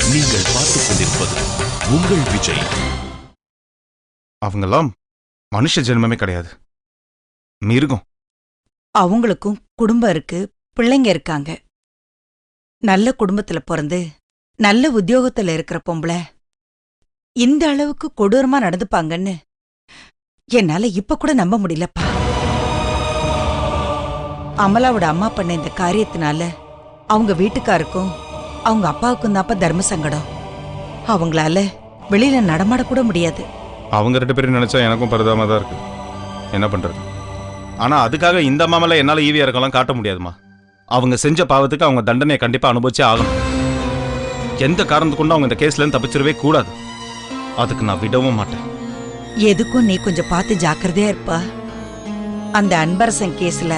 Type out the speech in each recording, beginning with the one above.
நீங்கள் பார்த்துக் கொண்டிருப்பது உங்கள் விஜய். அவங்கெல்லாம் மனுஷ ஜென்மமே கிடையாது, மிருகம். அவங்களுக்கும் குடும்பம் இருக்கு, பிள்ளைங்க இருக்காங்க. நல்ல குடும்பத்துல பிறந்து நல்ல உத்தியோகத்துல இருக்கிற பொம்பளை இந்த அளவுக்கு கொடூரமா நடந்துப்பாங்கன்னு என்னால இப்ப கூட நம்ப முடியலப்பா. அமலாவோட அம்மா பண்ண இந்த காரியத்தினால அவங்க வீட்டுக்காருக்கும் அவங்க அப்பாவுக்கும் தான்ப்பா தர்ம சங்கடம். அவங்களால வெளியில நடமாடக்கூட முடியாது. அவங்க 2 பேரும் நினைச்சா எனக்கும் பரிதாபமா தான் இருக்கு. என்ன பண்றது? ஆனா அதுக்காக இந்த மாமல என்னால ஈவியா இருக்கலாம் காட்ட முடியாதுமா. அவங்க செஞ்ச பாவத்துக்கு அவங்க தண்டனையை கண்டிப்பா அனுபவிச்சே ஆகணும். எந்த காரணத்து கொண்டு அவங்க இந்த கேஸ்ல இருந்து தப்பிச்சிடவே கூடாது. அதுக்கு நான் விடவும் மாட்டேன். எதுக்கும் நீ கொஞ்சம் பார்த்து ஜாக்கிரதையா இருப்பா. அந்த அன்பரசன் கேஸ்ல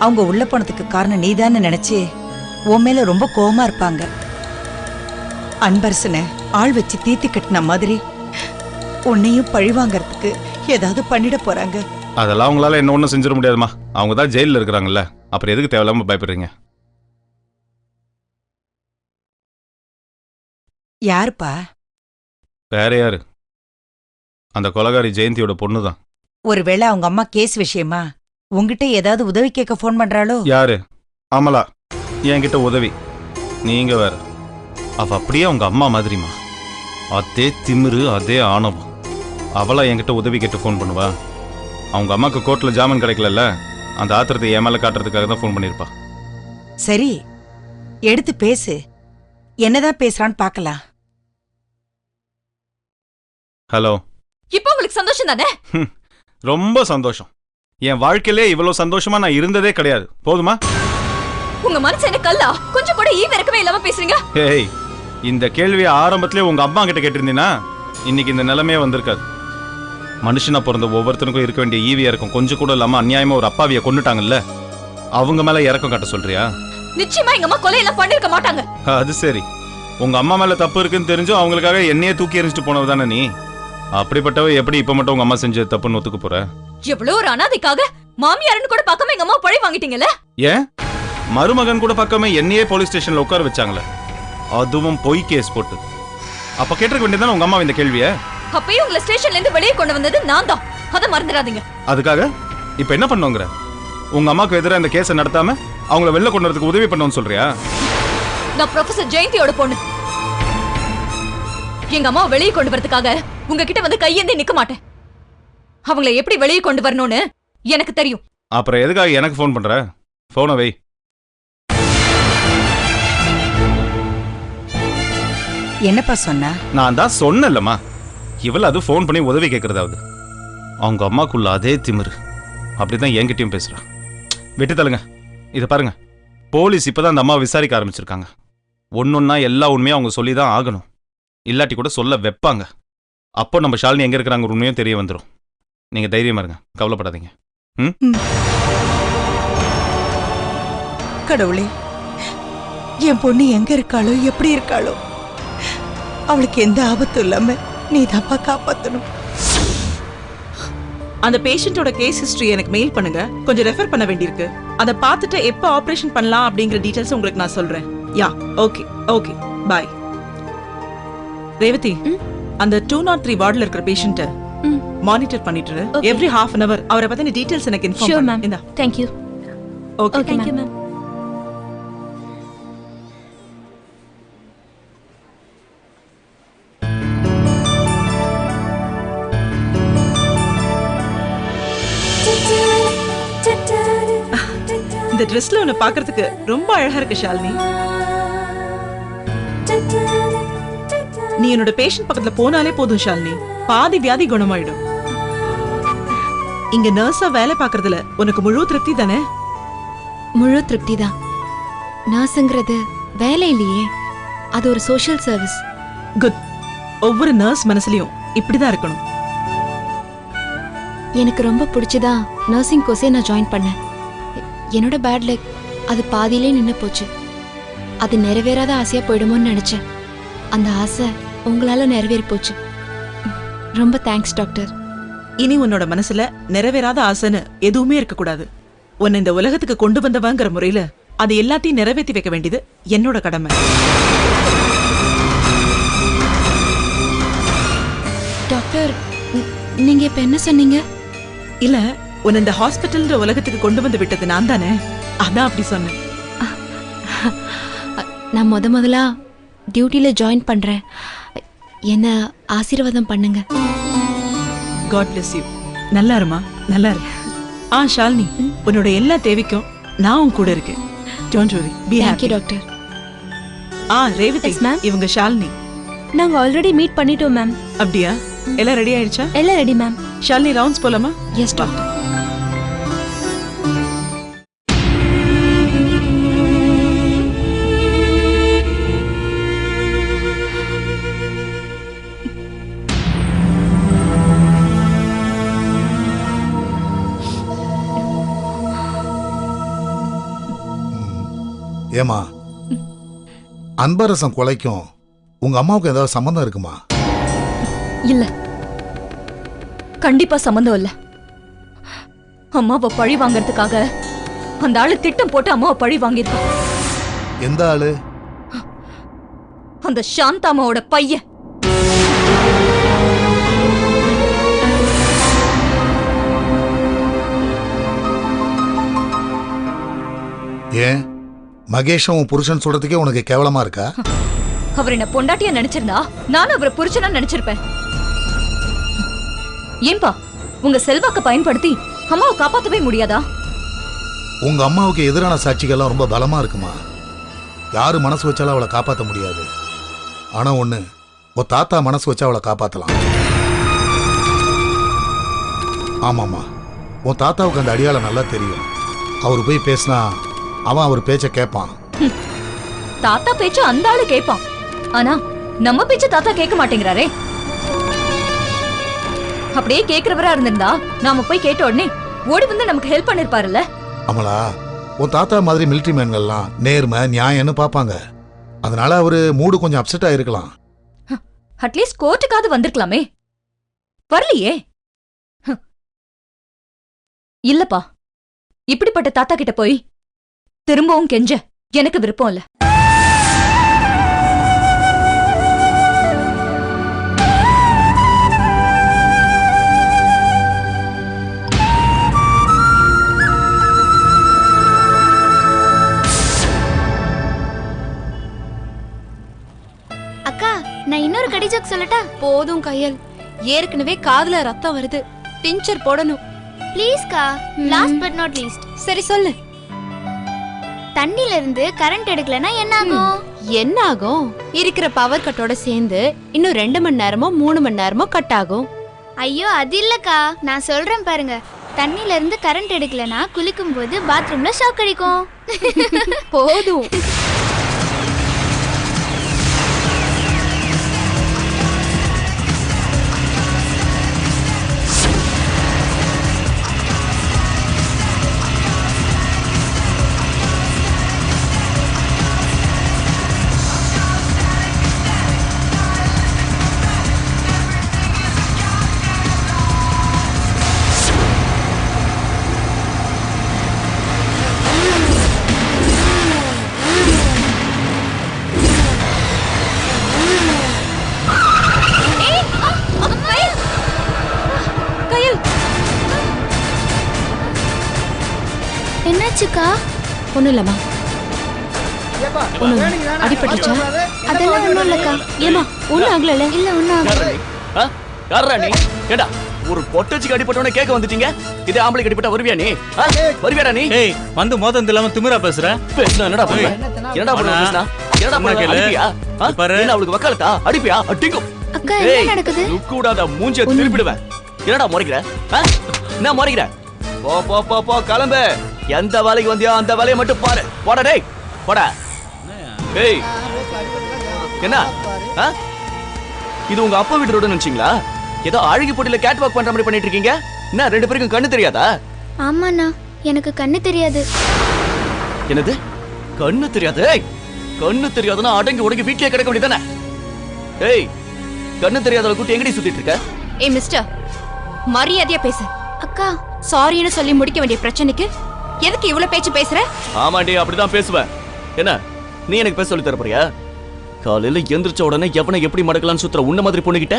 அவங்க உள்ள போனதுக்கு காரணம் நீதான்னு நினைச்சு உன் மேல ரொம்ப கோவமா இருப்பாங்க. அன்பரசனை ஆள் வச்சு தீத்தி கட்டின மாதிரி உன்னையும் பழிவாங்கறதுக்கு ஏதாவது பண்ணிட போறாங்க. அதெல்லாம் அவங்களால என்ன ஒன்றும் செஞ்சிட முடியாதுமா. அவங்க தான் ஜெயிலில் இருக்கிறாங்கல்ல, அப்புறம் எதுக்கு தேவையில்லாம பயப்படுறீங்க? யாருப்பா? வேற யாரு? அந்த கொலகாரி ஜெயந்தியோட பொண்ணு தான். ஒருவேளை அவங்க அம்மா கேஸ் விஷயமா உங்ககிட்ட ஏதாவது உதவி கேட்க போன் பண்றாளோ? யாரு? அமலா என்கிட்ட உதவி? நீங்க வேற. அவ அப்படியே அவங்க அம்மா மாதிரிமா. அதே திமிரு, அதே ஆணவம். அவளா என்கிட்ட உதவி கேட்டு ஃபோன் பண்ணுவா? அவங்க அம்மாக்கு கோர்ட்ல ஜாமீன் கிடைக்கல, அந்த ஆத்திரத்தை என் மேல காட்டுறதுக்காக தான் ஃபோன் பண்ணிருப்பா. சரி, எடுத்து பேசு. என்னதான் பேசுறான்னு பார்க்கலாம். ஹலோ. இப்போ உங்களுக்கு சந்தோஷம் தானே? ரொம்ப சந்தோஷம். என் வாழ்க்கையிலே இவ்வளவு சந்தோஷமா நான் இருந்ததே கிடையாது. போதுமா? உங்க மனசு என்ன கல்லா? கொஞ்சம் கூட ஈவ இருக்கவே இல்லாம பேசுறீங்க. ஏய், இந்த கேள்வியை ஆரம்பத்திலே உங்க அம்மா கிட்ட கேட்டிருந்தீனா இன்னைக்கு இந்த நிலைமையே வந்திருக்காது. மனுஷனா பிறந்த ஒவ்வொருத்தனுக்கும் இருக்க வேண்டிய ஈவியா இருக்கும். கொஞ்சம் கூட இல்லாம அநியாயமா ஒரு அப்பாவிய கொண்டுட்டாங்கல்ல, அவங்க மேல இறக்கம் காட்ட சொல்றியா? நிச்சயமா எங்க அம்மா கொலையெல்லாம் பண்ணிருக்க மாட்டாங்க. அது சரி, உங்க அம்மா மேல தப்பு இருக்குன்னு தெரிஞ்சும் அவங்களுக்காக என்னையே தூக்கி எறிஞ்சிட்டு போனவதானே நீ. அப்படிப்பட்டவ எப்படி இப்ப மட்டும் உங்க அம்மா செஞ்ச தப்புன்னு ஒத்துக்க போற? எவ்வளவு ஒரு அனாதைக்காக மாமியாரன்னு கூட பார்க்காம எங்க அம்மா பழி வாங்கிட்டீங்கல்ல. ஏன் மருமகன் கூட பார்க்காம என்னையே போலீஸ் ஸ்டேஷன்ல உட்கார வச்சாங்களே, அதுவும் பொய் கேஸ் போட்டு. அப்ப கேட்டிருக்க வேண்டியதானே உங்க அம்மா இந்த கேள்விய? அப்பயே உங்களை ஸ்டேஷன்ல இருந்து வெளியே கொண்டு வந்தது நான் தான், அதை மறந்துடாதீங்க. அதுக்காக இப்ப என்ன பண்ணுங்கிற? உங்க அம்மாக்கு எதிராக இந்த கேஸை நடத்தாம அவங்கள வெளில கொண்டு வரதுக்கு உதவி பண்ணணும்னு சொல்றியா? நான் ப்ரொஃபசர் ஜெயந்தியோட பொண்ணு. எங்க அம்மா வெளியே கொண்டு வரதுக்காக உங்ககிட்ட வந்து கையேந்தி நிக்க மாட்டேன். அவங்கள எப்படி வெளியே கொண்டு வரணும்னு எனக்கு தெரியும். அப்புறம் எதுக்காக எனக்கு ஃபோன் பண்ற? போனை வை. என்னப்பா சொன்னா? நான் தான் சொன்னேன்லம்மா, இவள் அது ஃபோன் பண்ணி உதவி கேட்கறதாவது. அவங்க அம்மாக்குள்ள அதே திமிரு அப்படிதான் என்கிட்டயும் பேசுறா. விட்டு தள்ளுங்க. இதை பாருங்க, போலீஸ் இப்பதான் அந்த அம்மா விசாரிக்க ஆரம்பிச்சிருக்காங்க. ஒன்னொன்னா எல்லா உண்மையும் அவங்க சொல்லிதான் ஆகணும். இல்லாட்டி கூட சொல்ல வைப்பாங்க. அப்போ நம்ம ஷாலினி எங்க இருக்கிறாங்க உண்மையும் தெரிய வந்துடும். நீங்க தைரியமா இருங்க, கவலைப்படாதீங்க. கடவுளே, என் பொண்ணு எங்க இருக்காளோ, எப்படி இருக்காளோ, அவளுக்கு எந்த ஆபத்தும் இல்லாம நீ தப்பா காப்பாத்தணும். அந்த பேஷண்டோட கேஸ் ஹிஸ்டரி எனக்கு மெயில் பண்ணுங்க. கொஞ்சம் ரெஃபர் பண்ண வேண்டியிருக்கு. அதை பார்த்துட்டு எப்போ ஆபரேஷன் பண்ணலாம் அப்படிங்கிற டீடைல்ஸ் உங்களுக்கு நான் சொல்றேன். யா, ஓகே ஓகே, பாய். ரேவதி, அந்த 203 வார்டுல இருக்கிற பேஷண்ட்டை மானிட்டர் பண்ணிட்டு எவ்ரி ஹாஃப் அன் அவர் அவரை பத்தின டீடைல்ஸ் எனக்கு இன்ஃபார்ம் பண்ணு. இந்தா. Thank you. Okay, thank you ma'am. இந்த ட்ரெஸ்ல உன்னை பார்க்கிறதுக்கு ரொம்ப அழகா இருக்கு ஷாலினி. நீ என்னோட பேஷண்ட் பக்கத்துல போனாலே போதும் ஷாலினி, பாதி வியாதி குணமாயிடும். இங்க நர்ஸா வேலை பார்க்கறதுல உனக்கு முழு திருப்தி தானே? முழு திருப்தி தான். நர்ஸ்ங்கிறது வேலை இல்லையே, அது ஒரு சோஷியல் சர்வீஸ். குட். ஒவ்வொரு நர்ஸ் மனசுலயும் இப்படிதான் இருக்கணும். எனக்கு ரொம்ப பிடிச்சதா நர்சிங் கோர்ஸே நான் ஜாயின் பண்ணேன். என்னோட பேட் லக் அது பாதியிலே நின்று போச்சு. அது நிறைவேறாத ஆசையா போயிடுமோன்னு நினைச்சேன். அந்த ஆசை உங்களால நிறைவேறி போச்சு. ரொம்ப தேங்க்ஸ் டாக்டர். இனி உன்னோட மனசுல நிறைவேறாத ஆசைன்னு எதுவுமே இருக்க கூடாது. உன்னை இந்த உலகத்துக்கு கொண்டு வந்தவங்கிற முறையில அது எல்லாத்தையும் நிறைவேற்றி வைக்க வேண்டியது என்னோட கடமை. டாக்டர் நீங்க இப்ப என்ன சொன்னீங்க? இல்ல உன்னை இந்த ஹாஸ்பிட்டல்ன்ற உலகத்துக்கு கொண்டு வந்து விட்டது நான் தானே, அதான் அப்படி சொன்னேன். நான் முதலா டியூட்டில ஜாயின் பண்றேன். என்ன ஆசீர்வாதம் பண்ணுங்க. God bless you. நல்லா இருமா, நல்லா இரு. ஷாலினி, உன்னோட எல்லா தேவைக்கும் நான் உன் கூட இருக்கேன். Don't worry, be happy. Doctor. Revathi ma'am, இவங்க ஷாலினி. நாங்க ஆல்ரெடி மீட் பண்ணிட்டோம் மேம். அப்படியா? எல்லாம் ரெடி ஆயிடுச்சா? எல்லாம் ரெடி மேம். ஷாலினி, ரவுண்ட்ஸ் போலாமா? Yes doctor. ஏமா, அன்பரசம் கொலைக்கும் உங்க அம்மாவுக்கு ஏதாவது சம்பந்தம் இருக்குமா? இல்ல, கண்டிப்பா சம்பந்தம் இல்ல. அம்மாவை பழி வாங்கறதுக்காக அந்த ஆளு திட்டம் போட்டு அம்மாவை பழி வாங்கியிருக்கான். எந்த ஆளு? அந்த சாந்தாமாவோட பையன். ஏன் மகேஷும் உன் புருஷன் சொல்றதுக்கே உனக்கு கேவலமா இருக்கா? அவர் என்ன பொண்டாட்டியா நினைச்சிருந்தா நானும் அவரை புருஷனா நினைச்சிருப்பேன். ஏன்பா உங்க செல்வாக்க பயன்படுத்தி அம்மாவை காப்பாத்தவே முடியாதா? உங்க அம்மாவுக்கு எதிரான சாட்சிகள்லாம் ரொம்ப பலமா இருக்குமா. யாரு மனசு வச்சாலும் அவளை காப்பாற்ற முடியாது. ஆனா ஒண்ணு, உன் தாத்தா மனசு வச்சா அவளை காப்பாத்தலாம். ஆமாம்மா, உன் தாத்தாவுக்கு அந்த அடியாள நல்லா தெரியும். அவரு போய் பேசினா அவன் அவர் பேச்ச கேட்பான். தாத்தா பேச்ச அந்த ஆளு கேட்பான், ஆனா நம்ம பேச்ச தாத்தா கேட்க மாட்டேங்கிறாரே. அப்படியே கேக்குறவரா இருந்திருந்தா நாம போய் கேட்ட உடனே ஓடி வந்து நமக்கு ஹெல்ப் பண்ணிருப்பாருல்ல. அமலா, உன் தாத்தா மாதிரி மிலிட்டரி மேன்கள்லாம் நேர்மை நியாயம்னு பாப்பாங்க. அதனால அவரு மூடு கொஞ்சம் அப்செட் ஆயிருக்கலாம். அட்லீஸ்ட் கோர்ட்டுக்காவது வந்திருக்கலாமே, வரலையே. இல்லப்பா, இப்படிப்பட்ட தாத்தா கிட்ட போய் திரும்பவும் கெஞ்ச எனக்கு விருப்பம் இல்ல. அக்கா, நான் இன்னொரு கடி ஜோக் சொல்லட்டா? போதும் கையல், ஏற்கனவே காதுல ரத்தம் வருது. டிஞ்சர் போடணும். ப்ளீஸ் கா, லாஸ்ட் பட் நாட் லீஸ்ட். சரி சொல்லு. தண்ணில இருந்து கரண்ட் எடுக்கலனா என்ன ஆகும்? என்ன ஆகும்? இருக்கிற பவர் கட்டோட சேர்ந்து இன்னும் 2 மணி நேரமோ 3 மணி நேரமோ கட் ஆகும். ஐயோ, அது இல்லக்கா, நான் சொல்றேன் பாருங்க. தண்ணில இருந்து கரண்ட் எடுக்கலனா குளிக்கும் போது பாத்ரூம்ல ஷாக் அடிக்கும். போதும். என்னாச்சுக்கா? ஒண்ணும் இல்லம்மா. அடிபட்டுச்சா? அதெல்லாம் ஒண்ணும் இல்லக்கா. ஏமா ஒண்ணும் ஆகல. இல்ல ஒண்ணும் ஆகல. யாரா நீ? கேடா, ஒரு பொட்டச்சிக்கு அடிபட்டவனே கேட்க வந்துட்டீங்க. இதே ஆம்பளைக்கு அடிபட்டா வருவியா நீ? வருவியாடா நீ? ஏய், வந்து மோதம் இல்லாம திமிரா பேசுற. பேசுனா என்னடா பண்ணுவ? என்னடா பண்ணுவ பேசுனா? என்னடா பண்ணுவ? அடிப்பியா? என்ன அவளுக்கு வக்காலத்தா? அடிப்பியா? அடிக்கும். அக்கா, என்ன நடக்குது? லுக்கூடாத மூஞ்சிய திருப்பிடுவேன். என்னடா முறைக்கிற? என்ன முறைக்கிற? போ போ போ போ, கிளம்பு. எந்த வேலைக்கு வந்தியோ அந்த வேலையை மட்டும் பாரு. போடா டேய், போடா. ஏய், என்ன இது உங்க அப்பா வீட்டு ரோடு நினைச்சீங்களா? ஏதோ அழகி போட்டியில கேட் வாக் பண்ற மாதிரி பண்ணிட்டு இருக்கீங்க. என்ன 2 பேருக்கும் கண்ணு தெரியாதா? ஆமாண்ணா, எனக்கு கண்ணு தெரியாது. என்னது கண்ணு தெரியாது? கண்ணு தெரியாதுன்னா அடங்கி உடங்கி வீட்லயே கிடக்க வேண்டியதானே? ஏய், கண்ணு தெரியாதவளை கூட்டி எங்கடி சுத்திட்டு இருக்க? ஏய் மிஸ்டர், மரியாதையா பேசு. அக்கா, சாரின்னு சொல்லி முடிக்க வேண்டிய பிரச்சனைக்கு எதுக்கு இவ்வளவு பேச்சு பேசுற? ஆமாண்டி, அப்படிதான் பேசுவேன். என்ன நீ எனக்கு பேச சொல்லி தர போறியா? காலையில எந்திரிச்ச உடனே எவனை எப்படி மடக்கலான்னு சுத்துற உன்ன மாதிரி பொண்ணுகிட்ட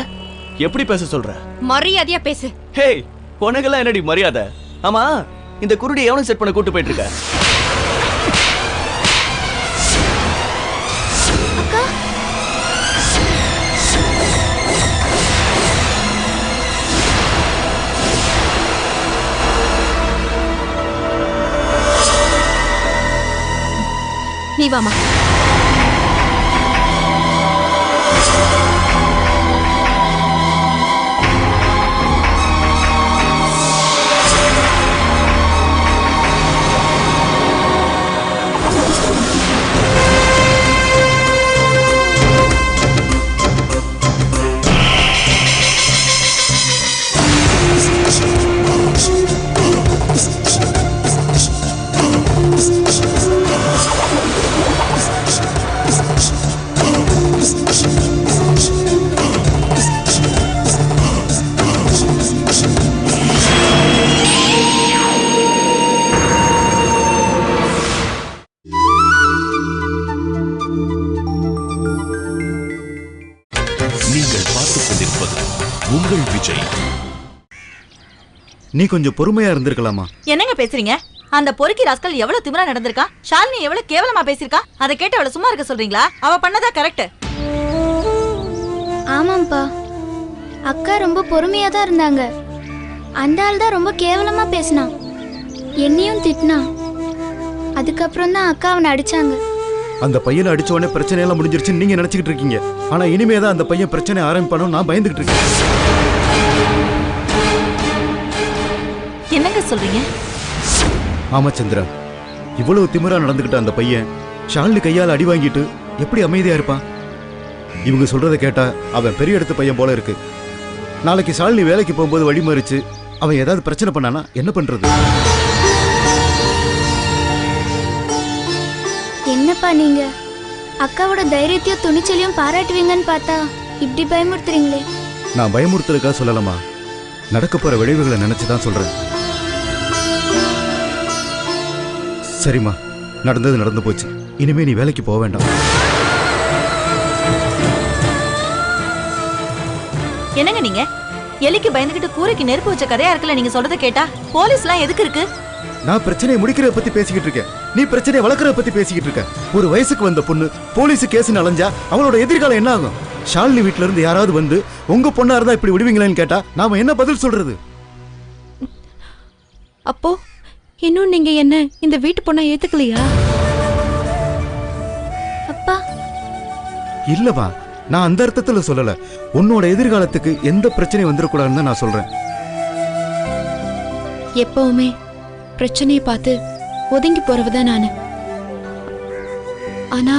எப்படி பேச சொல்ற? மரியாதையா பேசு. ஹே, உனக்கெல்லாம் என்னடி மரியாதை? ஆமா, இந்த குருடி எவனும் செட் பண்ண கூட்டு போயிட்டு இருக்க? நீ வாமா. நீங்கள் பார்த்துக் கொண்டிருப்பது உங்கள் விஜய். நீ கொஞ்சம் பொறுமையா இருந்திருக்கலாமா? என்னங்க பேசுறீங்க? அந்த பொறுக்கி ராஸ்கல் எவ்வளவு திமிரா நடந்திருக்கா, ஷாலினி எவ்வளவு கேவலமா பேசிருக்கா. அதை கேட்டு அவளை சும்மா இருக்க சொல்றீங்களா? அவ பண்ணதா கரெக்ட். ஆமாம்ப்பா, அக்கா ரொம்ப பொறுமையா தான் இருந்தாங்க. அந்த ஆள் தான் ரொம்ப கேவலமா பேசினான், என்னையும் திட்டினான். அதுக்கப்புறம் தான் அக்கா அவனை அடிச்சாங்க. அந்த பையனை அடிச்ச உடனே பிரச்சனை எல்லாம் முடிஞ்சிருச்சுன்னு நீங்க நினைச்சுக்கிட்டு இருக்கீங்க. ஆனா இனிமே தான் அந்த பையன் பிரச்சனை ஆரம்பிப்பானு நான் பயந்துகிட்டு இருக்கேன். என்னங்க சொல்றீங்க? ஆமா சந்திரா, இவ்வளவு திமிரா நடந்துகிட்ட அந்த பையன் ஷாலினி கையால் அடி வாங்கிட்டு எப்படி அமைதியா இருப்பான்? இவங்க சொல்றதை கேட்டா அவன் பெரிய இடத்து பையன் போல இருக்கு. நாளைக்கு ஷாலினி வேலைக்கு போகும்போது வழிமறிச்சு அவன் ஏதாவது பிரச்சனை பண்ணானா என்ன பண்றது? என்னப்பா நீங்க அக்காவோட தைரியத்தையும் துணிச்சலையும் பாராட்டுவீங்கன்னு பார்த்தா இப்படி பயமுறுத்துறீங்களே. நான் பயமுறுத்தலுக்காக சொல்லலாமா, நடக்க போற விளைவுகளை நினைச்சுதான் சொல்றேன். சரிம்மா, நடந்தது நடந்து போச்சு. இனிமே நீ வேலைக்கு போக வேண்டாம். என்னங்க நீங்க எலிக்கு பயந்துகிட்டு கூரைக்கு நெருப்பு வச்ச கதையா இருக்குல்ல நீங்க சொல்றதை கேட்டா. போலீஸ் எல்லாம் எதுக்கு இருக்கு? நான் பிரச்சனையை முடிக்கிறத பத்தி பேசிக்கிட்டு இருக்கேன், நீ பிரச்சனையை வளர்க்கறத பத்தி பேசிக்கிட்டு இருக்க. ஒரு வயசுக்கு வந்த பொண்ணு போலீஸ் கேஸ் அலைஞ்சா அவளோட எதிர்காலம் என்ன ஆகும்? ஷாலினி வீட்டுல இருந்து யாராவது வந்து உங்க பொண்ணா இருந்தா இப்படி விடுவீங்களான்னு கேட்டா நாம என்ன பதில் சொல்றது? அப்போ இன்னும் நீங்க என்ன இந்த வீட்டு பொண்ணா ஏத்துக்கலையா? அப்பா இல்லவா, நான் அந்த அர்த்தத்துல சொல்லல. உன்னோட எதிர்காலத்துக்கு எந்த பிரச்சனையும் வந்துடக்கூடாதுன்னு தான் நான் சொல்றேன். எப்பவுமே பிரச்சனையை பார்த்து ஒதுங்கி போறவதான் நானு. ஆனா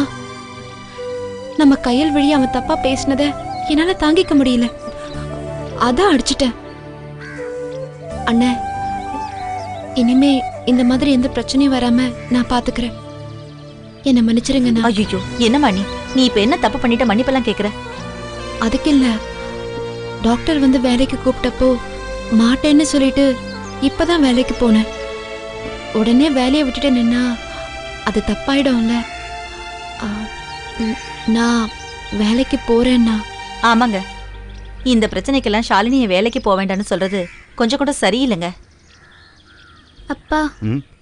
நம்ம கையல் வழி அவன் தப்பா பேசினத என்னால தாங்கிக்க முடியல, அதான் அடிச்சிட்டேன். அண்ணே, இனிமே இந்த மாதிரி எந்த பிரச்சனையும் வராம நான் பாத்துக்கிறேன். என்ன மன்னிச்சிருங்க. ஐயோ, என்னம்மா நீ இப்ப என்ன தப்பு பண்ணிட்ட மன்னிப்பெல்லாம் கேக்குற? அதுக்கு இல்ல, டாக்டர் வந்து வேலைக்கு கூப்பிட்டப்போ மாட்டேன்னு சொல்லிட்டு இப்பதான் வேலைக்கு போனேன். உடனே வேலையை விட்டுட்டு நின்னா அது தப்பாயிடும்ல. நான் வேலைக்கு போறேன்னா. ஆமாங்க, இந்த பிரச்சனைக்கெல்லாம் ஷாலினியை வேலைக்கு போக வேண்டாம்னு சொல்றது கொஞ்சம் கூட சரியில்லைங்க. அப்பா,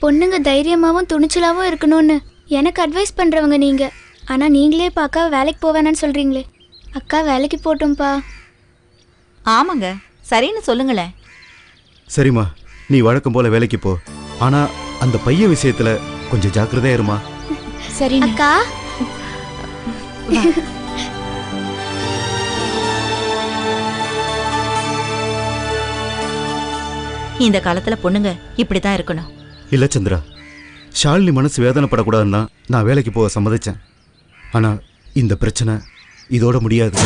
பொண்ணுங்க தைரியமாவும் துணிச்சலாவும் இருக்கணும்னு எனக்கு அட்வைஸ் பண்றவங்க நீங்க. ஆனா நீங்களே இப்ப அக்கா வேலைக்கு போவேனான்னு சொல்றீங்களே. அக்கா வேலைக்கு போட்டும்பா. ஆமாங்க, சரின்னு சொல்லுங்களேன். சரிம்மா, நீ வழக்கம் போல வேலைக்கு போ. ஆனா அந்த பையன் விஷயத்துல கொஞ்சம் ஜாக்கிரதையா இருமா. சரி அக்கா. இந்த காலத்துல பொண்ணுங்க இப்படிதான் இருக்கணும். இல்ல சந்திரா, ஷாலினி மனசு வேதனைப்படக்கூடாதுன்னு தான் நான் வேலைக்கு போக சம்மதிச்சேன். ஆனா இந்த பிரச்சனை இதோட முடியாது.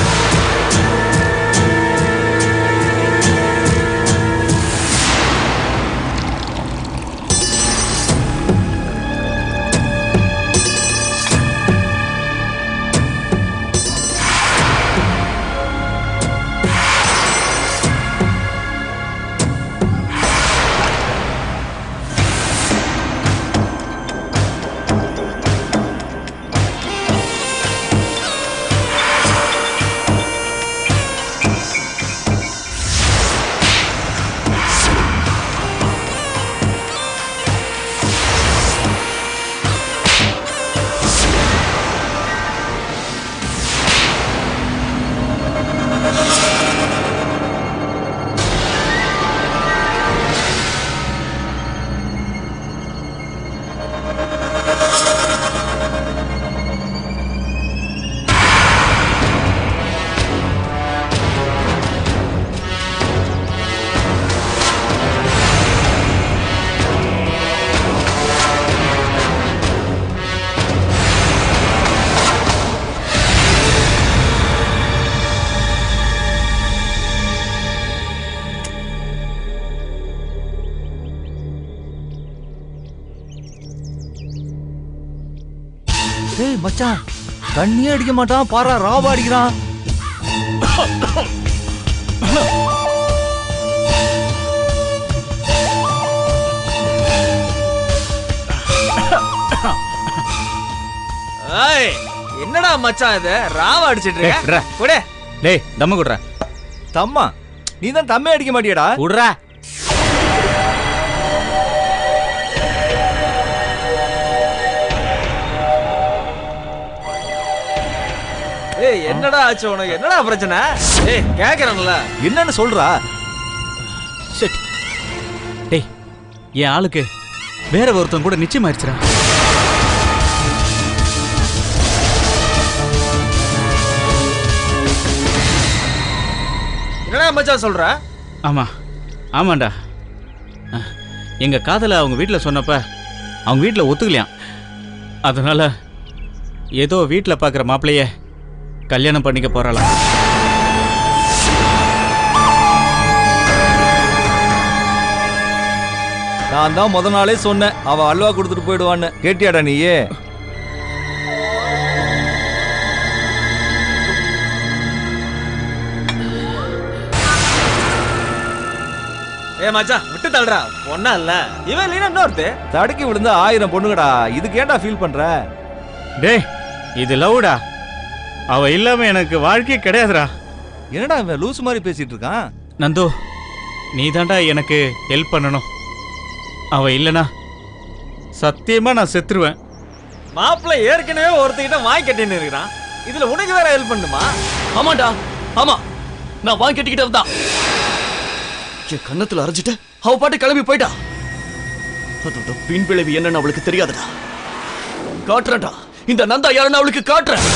மச்சான் தண்ணியே அடிக்க மாட்டான், பாரா ராவா அடிக்கிறான். என்னடா மச்சான் இது ராவா அடிச்சிட்டு இருக்க? டேய் தம்ம குடுறா. தம்மா நீ தான் தம்மே அடிக்க மாட்டியடா. குடுறா. ஏய் என்னடா ஆச்சு உனக்கு? என்னடா பிரச்சனை? ஏய் கேக்குறேன்ல, என்னன்னு சொல்றா? ஷிட். டேய் என் ஆளுக்கு வேற ஒருத்தன் கூட நிச்சயமாயிருச்சுடா. என்னடா மச்சான் சொல்ற? ஆமாண்டா. எங்க காதல அவங்க வீட்டில் சொன்னப்ப அவங்க வீட்டில் ஒத்துக்கலையாம். அதனால ஏதோ வீட்டில் பார்க்குற மாப்பிள்ளைய கல்யாணம் பண்ணிக்க போறாளாம். நான் தான் முத நாளே சொன்னேன் அவ அல்வா கொடுத்துட்டு போயிடுவான்னு. கேட்டியாடா நீயே? ஏ மச்சான் விட்டு தள்ளுறா. பொண்ணா இல்ல இவன் இல்லைன்னா இன்னொருத்து தடுக்கி விழுந்தா 1000 பொண்ணுங்கடா. இதுக்கு ஏன்டா ஃபீல் பண்ற? டேய் இது லவ்டா. அவ இல்லாம எனக்கு வாழ்க்கையே கிடையாதுடா. என்னடா இவன் லூஸ் மாதிரி பேசிட்டு இருக்கான்? நந்து நீ தாண்டா எனக்கு ஹெல்ப் பண்ணணும். அவ இல்லனா சத்தியமா நான் செத்துருவேன். மாப்பிள்ளை ஏற்கனவே ஒருத்தகிட்ட வாங்கி கட்டின்னு இருக்கிறான், இதுல உனக்கு வேற ஹெல்ப் பண்ணுமா? ஆமாண்டா ஆமா, நான் வாங்கி கட்டிக்கிட்டே தான் என் கண்ணத்துல அரைஞ்சிட்டு அவ பாட்டு கிளம்பி போயிட்டா. அதோட பின் விளைவு என்னன்னு அவளுக்கு தெரியாதுடா. காட்டுறேன்டா, இந்த நந்தா யாருன்னு அவளுக்கு காட்டுறேன்.